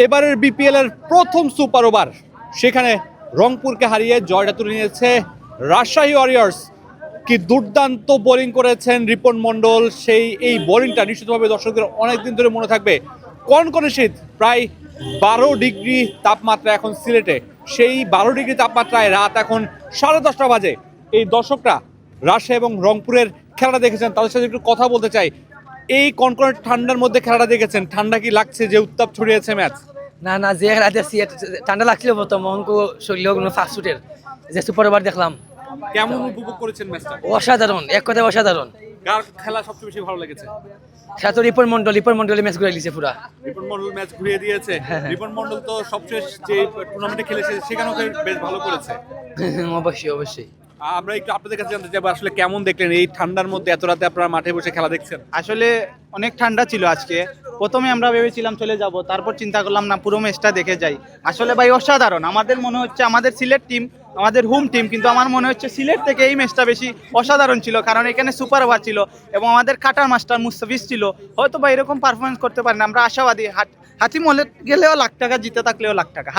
এবারের বিপিএল এর প্রথম সুপার ওভার, সেখানে রংপুরকে হারিয়ে জয়টা তুলে নিয়েছে রাজশাহী ওয়ারিয়র্স। কি দুর্দান্ত বোলিং করেছেন রিপন মণ্ডল, এই বোলিংটা নিশ্চিতভাবে দর্শকদের অনেকদিন ধরে মনে থাকবে। কনকনে শীত, প্রায় 12 ডিগ্রি তাপমাত্রা এখন সিলেটে। সেই 12 ডিগ্রি তাপমাত্রায় রাত এখন 10:30 বাজে। এই দর্শকরা রাজশাহী এবং রংপুরের খেলাটা দেখেছেন, তাদের সাথে একটু কথা বলতে চাই। এই কনকনে ঠান্ডার মধ্যে খেলাটা দেখেছেন, ঠান্ডা কি লাগছে যে উত্তাপ ছড়িয়েছে ম্যাচ? না না, যে রাতে ঠান্ডা লাগছিল প্রথম মোহনকো শরীর ফার্স্ট শুটের যে সুপার ওভার দেখলাম, কেমন উপভোগ করেছেন ম্যাচটা? অসাধারণ, এক কথায় অসাধারণ। কার খেলা সবচেয়ে বেশি ভালো লেগেছে? সেটা তো রিপন মন্ডল ম্যাচ ঘুরে দিয়েছে পুরা। রিপন মণ্ডল ম্যাচ ঘুরিয়ে দিয়েছে। রিপন মণ্ডল তো সবচেয়ে যে টুর্নামেন্টে খেলেছে সেখানেও বেশ ভালো করেছে। অবশ্যই অবশ্যই। আমরা একটু আপনাদের কাছে জানতে চাইবো, আসলে কেমন দেখলেন এই ঠান্ডার মধ্যে এত রাতে আপনারা মাঠে বসে খেলা দেখছেন? আসলে অনেক ঠান্ডা ছিল আজকে। প্রথমে আমরা ভেবেছিলাম চলে যাব, তারপর চিন্তা করলাম না, পুরো ম্যাচটা দেখে যাই। আসলে ভাই অসাধারণ। আমাদের মনে হচ্ছে আমাদের সিলেট টিম, আমাদের হোম টিম, কিন্তু আমার মনে হচ্ছে সিলেট থেকে এই ম্যাচটা বেশি অসাধারণ ছিল, কারণ এখানে সুপার ওভার ছিল এবং আমাদের কাটার মাস্টার মুস্তাফিজ ছিল। হয়তো বা এরকম পারফরমেন্স করতে পারেন, আমরা আশাবাদী। হাতি মলে গেলেও লাখ টাকা, জিতে থাকলেও লাখ টাকা।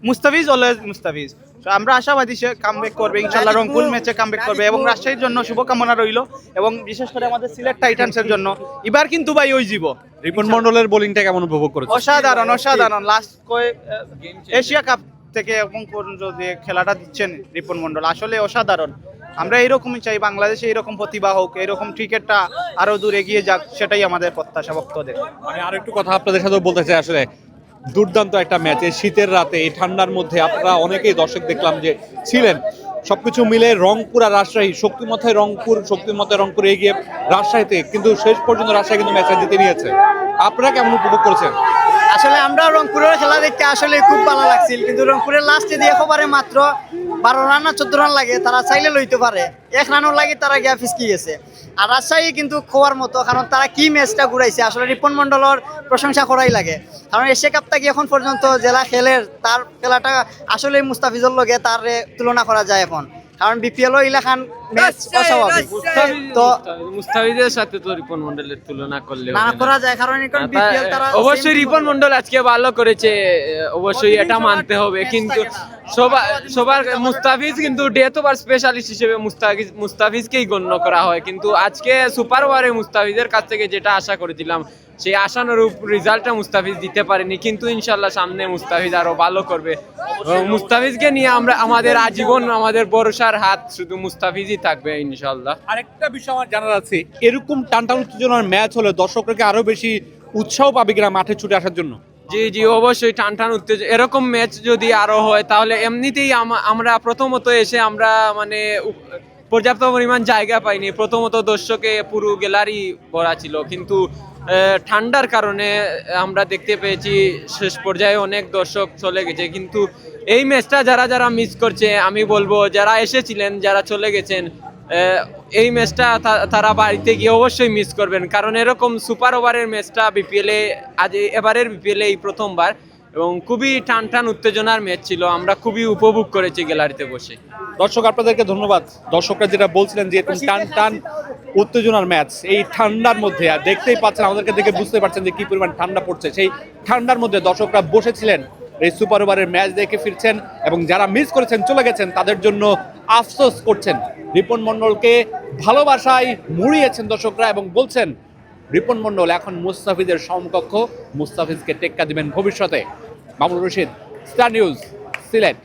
মুস্তাফিজ অলওয়েজ মুস্তাফিজ। আমরা আশাবাদী সে কামব্যাক করবে ইনশাআল্লাহ, রংপুর ম্যাচে কামব্যাক করবে এবং রাজশাহীর জন্য শুভকামনা রইল এবং বিশেষ করে আমাদের সিলেট টাইটান্সের জন্য। এবার কিন্তু ভাই ওই জীব। রিপন মণ্ডলের বোলিংটা কেমন উপভোগ করেছেন? অসাধারণ অসাধারণ। লাস্ট এশিয়া কাপ থেকে এবং পর্যন্ত যে খেলাটা দিচ্ছেন রিপন মণ্ডল, আসলে অসাধারণ। আমরা এরকমই চাই বাংলাদেশে এরকম প্রতিভা হোক, এরকম ক্রিকেটটা আরো দূর এগিয়ে যাক, সেটাই আমাদের প্রত্যাশা ভক্তদের। আমি আর একটু কথা আপনাদের সাথে বলতে চাই। আসলে দুর্দান্ত একটা ম্যাচ, এই শীতের রাতে, এই ঠান্ডার মধ্যে আপনারা অনেকেই দর্শক দেখলাম যে ছিলেন। সবকিছু মিলে রংপুর আর রাজশাহী, শক্তিমত্তায় রংপুর এগিয়ে রাজশাহীতে, কিন্তু শেষ পর্যন্ত রাজশাহী কিন্তু ম্যাচটা জিতে নিয়েছে। আপনারা কেমন উপভোগ করেছেন? আসলে আমরা রংপুরের খেলা দেখতে আসলে খুব ভালো লাগছিল, কিন্তু রংপুরের লাস্টে দিয়ে খবরে মাত্র 12 রান না 14 রান লাগে, তারা চাইলে লইতে পারে। 1 রানও লাগে, তারা গিয়া ফিসকি গেছে। আর রাজশাহী কিন্তু খোয়ার মতো, কারণ তারা কি ম্যাচটা ঘুরাইছে। আসলে রিপন মণ্ডলের প্রশংসা করাই লাগে, কারণ এশিয়া কাপটা কি এখন পর্যন্ত জেলা খেলের, তার খেলাটা আসলে মুস্তাফিজের লগে তার তুলনা করা যায় এখন, কারণ বিপিএল ইলাকান ম্যাচ অস্বাভাবিক। তো মুস্তাফিজের সাথে তো রিপন মণ্ডলের তুলনা করলে না করা যায়, কারণ এখন বিপিএল তারা অবশ্যই রিপন মণ্ডল আজকে ভালো করেছে, অবশ্যই এটা মানতে হবে। কিন্তু সবার মুস্তাফিজ কিন্তু ডেথ ওভার স্পেশালিস্ট হিসেবে মুস্তাফিজকেই গণ্য করা হয়, কিন্তু আজকে সুপার ওভারে মুস্তাফিজের কাছ থেকে যেটা আশা করেছিলাম সেই আশানুরূপ রেজাল্টটা মুস্তাফিজ দিতে পারেনি, কিন্তু ইনশাল্লাহ সামনে মুস্তাফিজ আরো ভালো করবে। মুস্তাফিজকে নিয়ে আমাদের আজীবন আমাদের ভরসার হাত শুধু মুস্তাফিজই থাকবে ইনশাল্লাহ। আরেকটা বিষয় আমার জানার আছে, এরকম টানটান উত্তেজনার ম্যাচ হলে দর্শকরা আরো বেশি উৎসাহ পাবে কিনা মাঠে ছুটে আসার জন্য? জি জি, অবশ্যই টান উত্তেজনা। এরকম ম্যাচ যদি আরো হয় তাহলে এমনিতেই আমরা প্রথমত এসে আমরা মানে পর্যাপ্ত পরিমাণ জায়গা পাইনি। প্রথমত দর্শকে পুরো গ্যালারি ভরা ছিল, কিন্তু ঠান্ডার কারণে আমরা দেখতে পেয়েছি শেষ পর্যায়ে অনেক দর্শক চলে গেছে। কিন্তু এই ম্যাচটা যারা মিস করছে, আমি বলবো যারা এসেছিলেন, যারা চলে গেছেন, এই ম্যাচটা তারা বাড়িতে গিয়ে অবশ্যই মিস করবেন, কারণ এরকম সুপার ওভারের ম্যাচটা এবারের বিপিএলে এই প্রথমবার, এবং খুবই টান উত্তেজনার ম্যাচ ছিল। আমরা খুবই উপভোগ করেছি গ্যালারিতে বসে। দর্শক আপনাদেরকে ধন্যবাদ। দর্শকরা যেটা বলছিলেন যে এরকম টান উত্তেজনার ম্যাচ এই ঠান্ডার মধ্যে, আর দেখতেই পাচ্ছেন, আমাদেরকে দেখে বুঝতে পারছেন যে কি পরিমাণ ঠান্ডা পড়ছে। সেই ঠান্ডার মধ্যে দর্শকরা বসেছিলেন, এই সুপার ওভারের ম্যাচ দেখে ফিরছেন, এবং যারা মিস করেছেন চলে গেছেন তাদের জন্য আফসোস করছেন। রিপন মণ্ডলকে ভালোবাসায় মুড়িয়েছেন দর্শকরা এবং বলছেন রিপন মণ্ডল এখন মুস্তাফিজের সমকক্ষ, মুস্তাফিজকে টেক্কা দিবেন ভবিষ্যতে। Mamunur Rashid, star news, Sylhet.